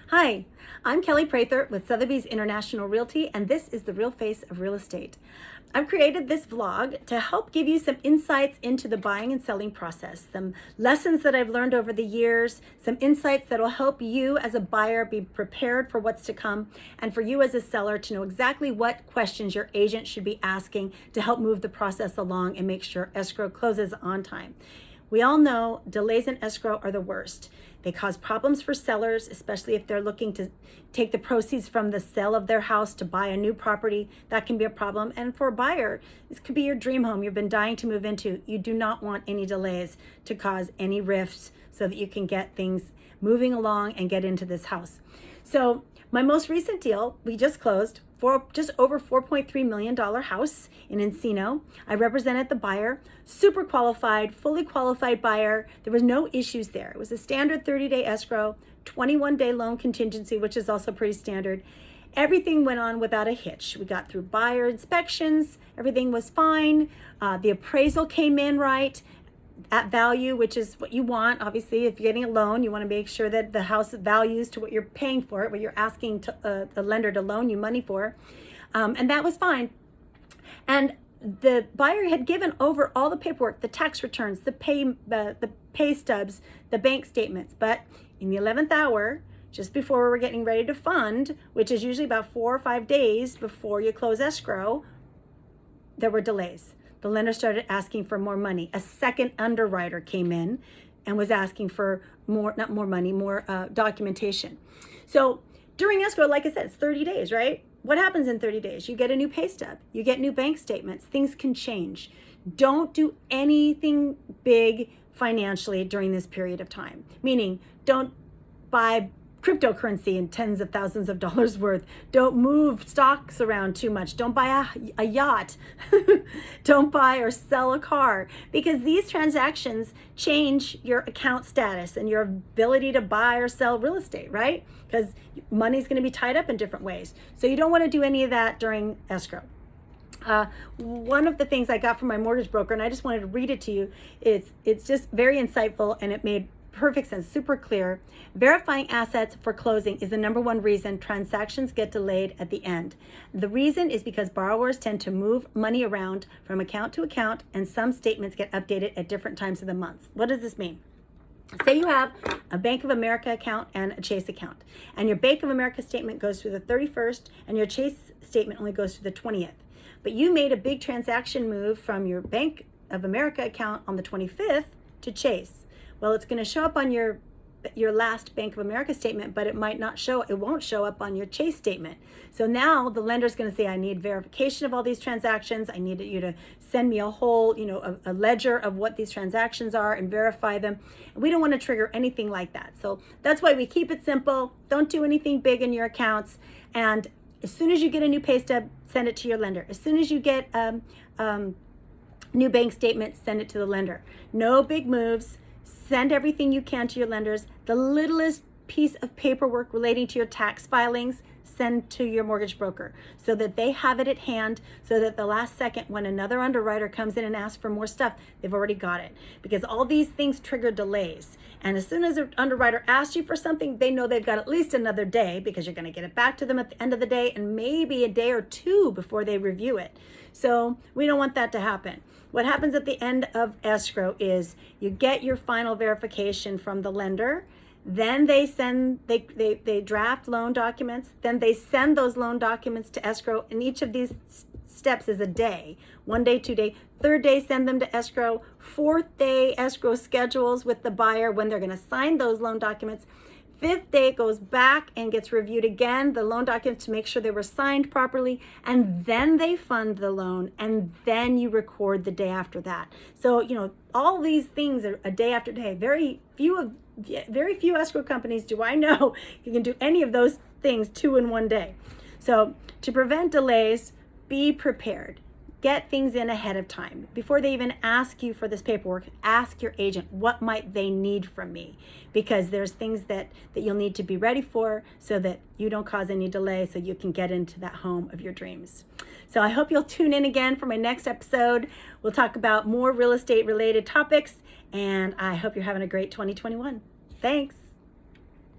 Hi, I'm Kelly Prather with Sotheby's International Realty, and this is the real face of real estate. I've created this vlog to help give you some insights into the buying and selling process, some lessons that I've learned over the years, some insights that will help you as a buyer be prepared for what's to come, and for you as a seller to know exactly what questions your agent should be asking to help move the process along and make sure escrow closes on time. We all know delays in escrow are the worst. They cause problems for sellers, especially if they're looking to take the proceeds from the sale of their house to buy a new property. That can be a problem. And for a buyer, this could be your dream home you've been dying to move into. You do not want any delays to cause any rifts so that you can get things moving along and get into this house. So my most recent deal, we just closed for just over $4.3 million house in Encino. I represented the buyer, super qualified, fully qualified buyer. There was no issues there. It was a standard 30-day escrow, 21-day loan contingency, which is also pretty standard. Everything went on without a hitch. We got through buyer inspections. Everything was fine. The appraisal came in right at value, which is what you want. Obviously, if you're getting a loan, you want to make sure that the house values to what you're paying for it, what you're asking to, the lender to loan you money for. And that was fine. And the buyer had given over all the paperwork, the tax returns, the pay stubs, the bank statements. But in the 11th hour, just before we were getting ready to fund, which is usually about 4 or 5 days before you close escrow, there were delays. The lender started asking for more money. A second underwriter came in and was asking for more documentation. So during escrow, like I said, it's 30 days, right? What happens in 30 days? You get a new pay stub, you get new bank statements, things can change. Don't do anything big financially during this period of time. Meaning, don't buy cryptocurrency in tens of thousands of dollars worth. Don't move stocks around too much. Don't buy a yacht. Don't buy or sell a car, because these transactions change your account status and your ability to buy or sell real estate, right? Because money's going to be tied up in different ways. So you don't want to do any of that during escrow. One of the things I got from my mortgage broker, and I just wanted to read it to you, it's just very insightful, and it made perfect sense, super clear. Verifying assets for closing is the number one reason transactions get delayed at the end. The reason is because borrowers tend to move money around from account to account, and some statements get updated at different times of the month. What does this mean? Say you have a Bank of America account and a Chase account, and your Bank of America statement goes through the 31st and your Chase statement only goes through the 20th. But you made a big transaction move from your Bank of America account on the 25th to Chase. Well, it's going to show up on your last Bank of America statement, but it won't show up on your Chase statement. So now the lender's going to say, I need verification of all these transactions. I need you to send me a whole, a ledger of what these transactions are and verify them. And we don't want to trigger anything like that. So that's why we keep it simple. Don't do anything big in your accounts. And as soon as you get a new pay stub, send it to your lender. As soon as you get new bank statement, send it to the lender. No big moves. Send everything you can to your lenders. The littlest piece of paperwork relating to your tax filings, send to your mortgage broker so that they have it at hand, so that the last second when another underwriter comes in and asks for more stuff, they've already got it. Because all these things trigger delays. And as soon as an underwriter asks you for something, they know they've got at least another day, because you're going to get it back to them at the end of the day, and maybe a day or two before they review it. So we don't want that to happen. What happens at the end of escrow is you get your final verification from the lender. Then they draft loan documents. Then they send those loan documents to escrow. And each of these steps is a day. 1 day, 2 day. 3rd day, send them to escrow. 4th day, escrow schedules with the buyer when they're going to sign those loan documents. 5th day, it goes back and gets reviewed again, the loan documents, to make sure they were signed properly, and then they fund the loan, and then you record the day after that. So, all these things are a day after day. Very few escrow companies do I know you can do any of those things 2 in 1 day. So to prevent delays, be prepared. Get things in ahead of time. Before they even ask you for this paperwork, ask your agent, what might they need from me? Because there's things that you'll need to be ready for so that you don't cause any delay, so you can get into that home of your dreams. So I hope you'll tune in again for my next episode. We'll talk about more real estate related topics, and I hope you're having a great 2021. Thanks.